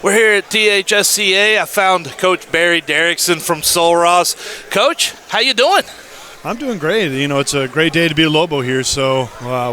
We're here at THSCA. I found Coach Barry Derickson from Sul Ross. Coach, how you doing? I'm doing great. You know, it's a great day to be a Lobo here. So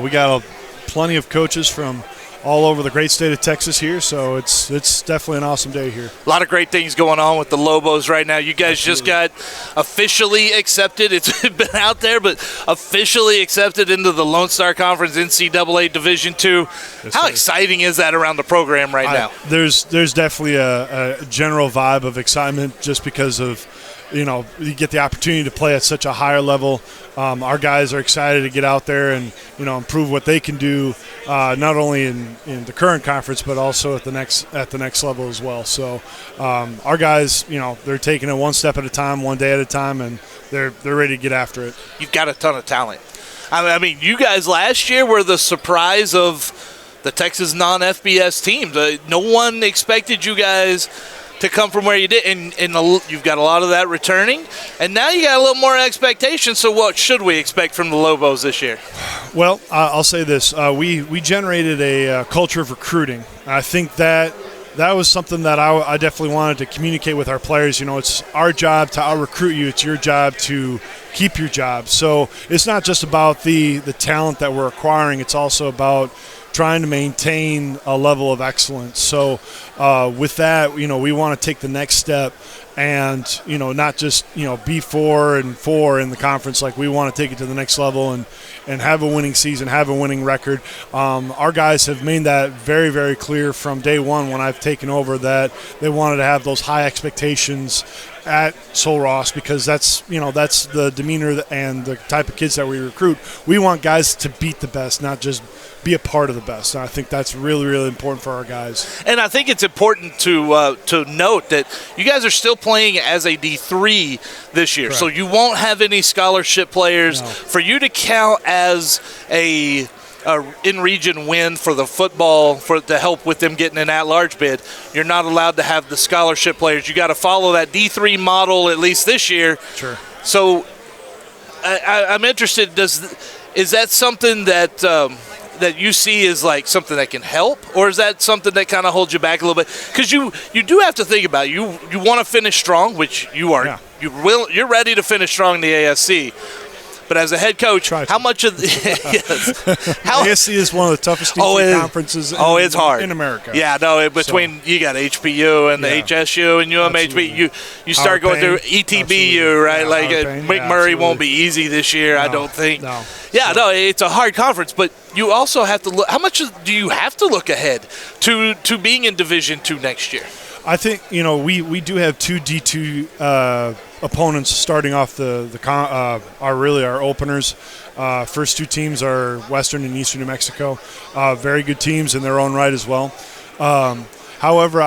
we got plenty of coaches from all over the great state of Texas here. So it's definitely an awesome day here. A lot of great things going on with the Lobos right now. You guys just got officially accepted. It's been out there, but officially accepted into the Lone Star Conference NCAA Division II. Yes, How sir. exciting is that around the program right now? There's definitely a general vibe of excitement just because of, you know, you get the opportunity to play at such a higher level. Our guys are excited to get out there and, you know, improve what they can do, not only in the current conference but also at the next level as well. So our guys, you know, they're taking it one step at a time, one day at a time, and they're ready to get after it. You've got a ton of talent. I mean, you guys last year were the surprise of the Texas non-FBS teams. No one expected you guys to come from where you did, and you've got a lot of that returning, and now you got a little more expectation. So what should we expect from the Lobos this year? Well, I'll say this. We generated a culture of recruiting. I think that was something that I definitely wanted to communicate with our players. You know, it's our job to out-recruit you. It's your job to keep your job. So it's not just about the talent that we're acquiring. It's also about trying to maintain a level of excellence. So with that, you know, we want to take the next step and, you know, not just, you know, be 4-4 in the conference. Like, we want to take it to the next level and have a winning season, have a winning record. Our guys have made that very, very clear from day one when I've taken over, that they wanted to have those high expectations at Sul Ross, because that's, you know, that's the demeanor and the type of kids that we recruit. We want guys to beat the best, not just be a part of the best. And I think that's really, really important for our guys. And I think it's important to note that you guys are still playing as a D3 this year. Correct. So you won't have any scholarship players. No. For you to count as a in-region win for the football, to help with them getting an at-large bid, you're not allowed to have the scholarship players. You got to follow that D3 model at least this year. Sure. So I'm interested. Is that something that that you see as like something that can help, or is that something that kind of holds you back a little bit? Because you do have to think about it. You want to finish strong, which you are. Yeah. You're ready to finish strong in the ASC. But as a head coach, how much of ASC is one of the toughest conferences it's hard in America. Yeah, no, you got HPU and the HSU and UMHB. You start going through ETBU, right? Like McMurray won't be easy this year, I don't think. No. Yeah, no, it's a hard conference, but you also have to look. How much do you have to look ahead to being in Division II next year? I think, you know, we do have two D2 opponents starting off our openers. First two teams are Western and Eastern New Mexico. Very good teams in their own right as well. However,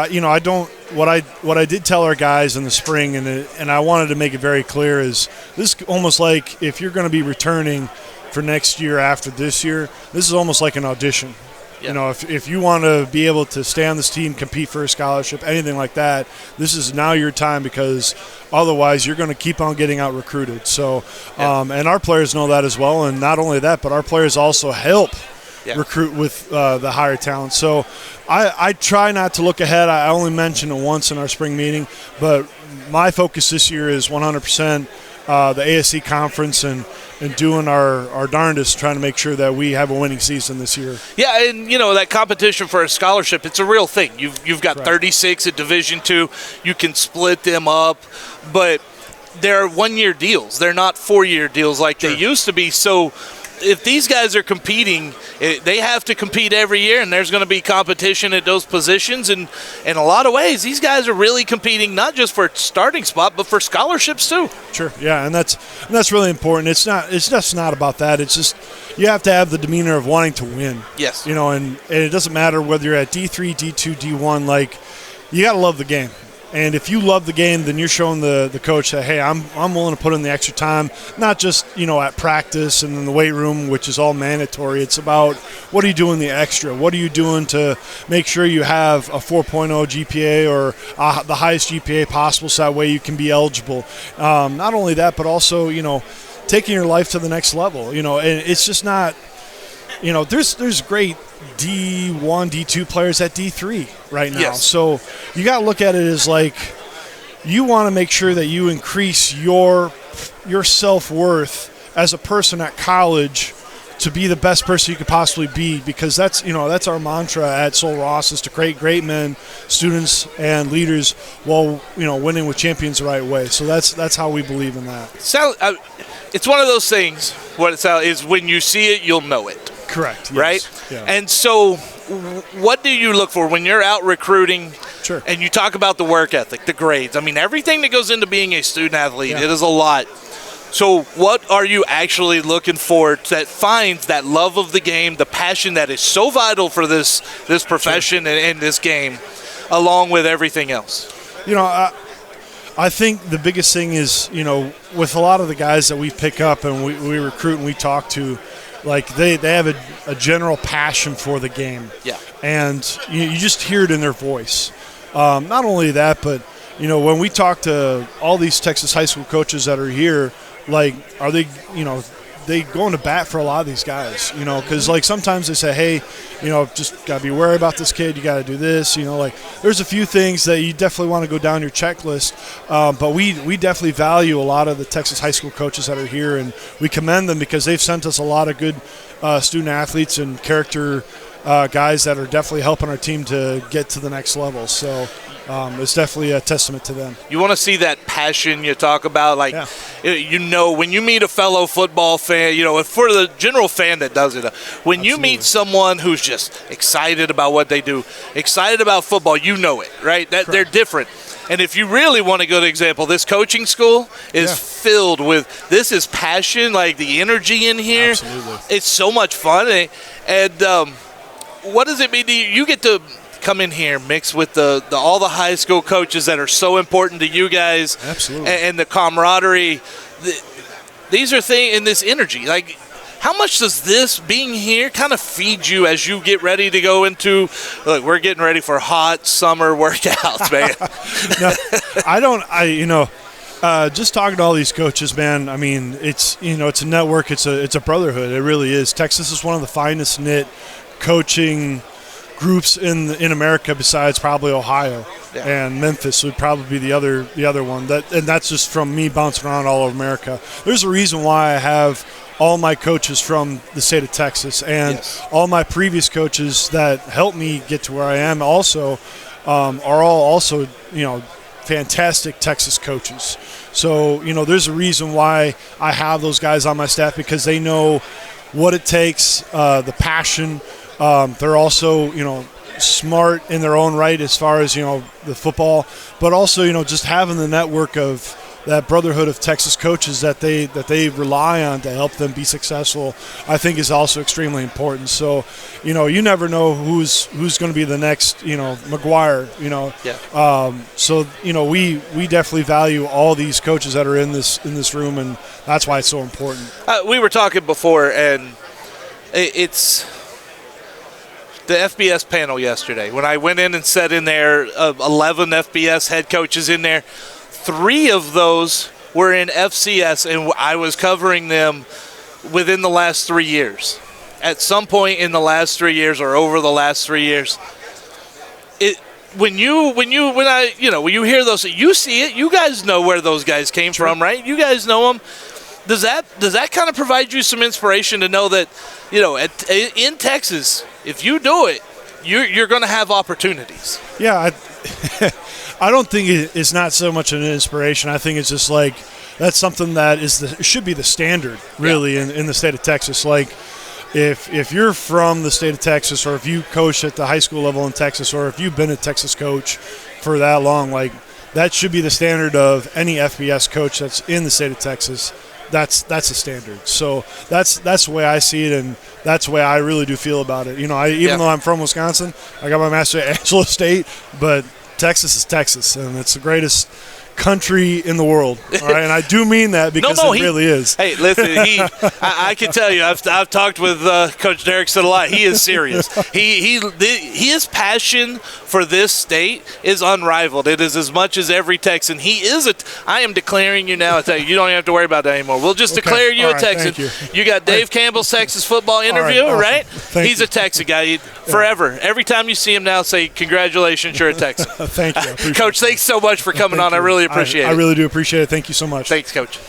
what I did tell our guys in the spring, and I wanted to make it very clear, is this is almost like if you're going to be returning for next year after this year, this is almost like an audition. You know, if you want to be able to stay on this team, compete for a scholarship, anything like that, this is now your time, because otherwise you're going to keep on getting out recruited. So, and our players know that as well. And not only that, but our players also help recruit with the higher talent. So I try not to look ahead. I only mentioned it once in our spring meeting, but my focus this year is 100% the ASC conference and doing our darndest trying to make sure that we have a winning season this year. Yeah, and, you know, that competition for a scholarship, it's a real thing. You've got 36 at Division II. You can split them up, but they're one-year deals. They're not four-year deals like they used to be. So if these guys are competing, they have to compete every year, and there's going to be competition at those positions. And in a lot of ways, these guys are really competing not just for a starting spot, but for scholarships too. Sure, yeah, and that's really important. It's just not about that. It's just you have to have the demeanor of wanting to win. Yes. You know, and it doesn't matter whether you're at D3, D2, D1. Like, you got to love the game. And if you love the game, then you're showing the coach that, hey, I'm willing to put in the extra time, not just, you know, at practice and in the weight room, which is all mandatory. It's about what are you doing the extra? What are you doing to make sure you have a 4.0 GPA or the highest GPA possible, so that way you can be eligible. Not only that, but also, you know, taking your life to the next level. You know, and it's just not – there's great D1, D2 players at D3 right now. Yes. So you got to look at it as like you want to make sure that you increase your self-worth as a person at college to be the best person you could possibly be, because that's our mantra at Sul Ross, is to create great men, students, and leaders while winning with champions the right way. So that's how we believe in that. It's one of those things. What it's is when you see it, you'll know it. Correct. Yes. Right? Yeah. And so what do you look for when you're out recruiting? Sure. And you talk about the work ethic, the grades. I mean, everything that goes into being a student athlete, Yeah. It is a lot. So what are you actually looking for that finds that love of the game, the passion that is so vital for this profession and this game, along with everything else? I think the biggest thing is, with a lot of the guys that we pick up and we recruit and we talk to, like they have a general passion for the game. Yeah. And you just hear it in their voice. Not only that, but, when we talk to all these Texas high school coaches that are here, like, are they, they going to bat for a lot of these guys, because like sometimes they say, hey, just got to be wary about this kid. You got to do this, like there's a few things that you definitely want to go down your checklist. But we definitely value a lot of the Texas high school coaches that are here, and we commend them because they've sent us a lot of good student athletes and character guys that are definitely helping our team to get to the next level. So it's definitely a testament to them. You want to see that passion you talk about, like, when you meet a fellow football fan, for the general fan that does it, when Absolutely. you meet someone who's just excited about what they do, excited about football, it, right? That they're different. And if you really want a good example, this coaching school is filled with, this is passion, like the energy in here. Absolutely. It's so much fun. And what does it mean to you? You get to come in here, mix with all the high school coaches that are so important to you guys. Absolutely. And the camaraderie. These are things, and this energy. Like, how much does this being here kind of feed you as you get ready to go into, look, we're getting ready for hot summer workouts, man. No, just talking to all these coaches, man, I mean, it's a network, it's a brotherhood. It really is. Texas is one of the finest knit coaching groups in America, besides probably Ohio. And Memphis would probably be the other one. And that's just from me bouncing around all over America. There's a reason why I have all my coaches from the state of Texas, and all my previous coaches that helped me get to where I am also are all also fantastic Texas coaches. So there's a reason why I have those guys on my staff, because they know what it takes, the passion. They're also, smart in their own right as far as, the football, but also, just having the network of that brotherhood of Texas coaches that they rely on to help them be successful, I think is also extremely important. So, you never know who's going to be the next, McGuire, So, we definitely value all these coaches that are in this room, and that's why it's so important. We were talking before, and it's the FBS panel yesterday. When I went in and sat in there, 11 FBS head coaches in there, 3 of those were in FCS, and I was covering them within the last 3 years. At some point in the last 3 years, or over the last 3 years, when you hear those, you see it. You guys know where those guys came from, right? You guys know them. Does that kind of provide you some inspiration to know that, in Texas, if you do it, you're going to have opportunities? Yeah, I don't think it's not so much an inspiration. I think it's just like that's something that should be the standard, really, in the state of Texas. Like, if you're from the state of Texas, or if you coach at the high school level in Texas, or if you've been a Texas coach for that long, like that should be the standard of any FBS coach that's in the state of Texas. That's a standard. So that's the way I see it, and that's the way I really do feel about it. Even though I'm from Wisconsin, I got my master's at Angelo State, but Texas is Texas, and it's the greatest country in the world. All right, and I do mean that because it really is. Hey, listen, I can tell you, I've talked with Coach Derickson a lot. He is serious. His passion for this state is unrivaled. It is as much as every Texan. I am declaring you now. You don't have to worry about that anymore. We'll just declare you a Texan. Thank you got Dave Campbell's Texas football interview, awesome. right? He's you. a Texan guy forever. Every time you see him now, say congratulations, you're a Texan. Thank you. Coach, thanks so much for coming on. I really appreciate it. I really do appreciate it. Thank you so much. Thanks, Coach.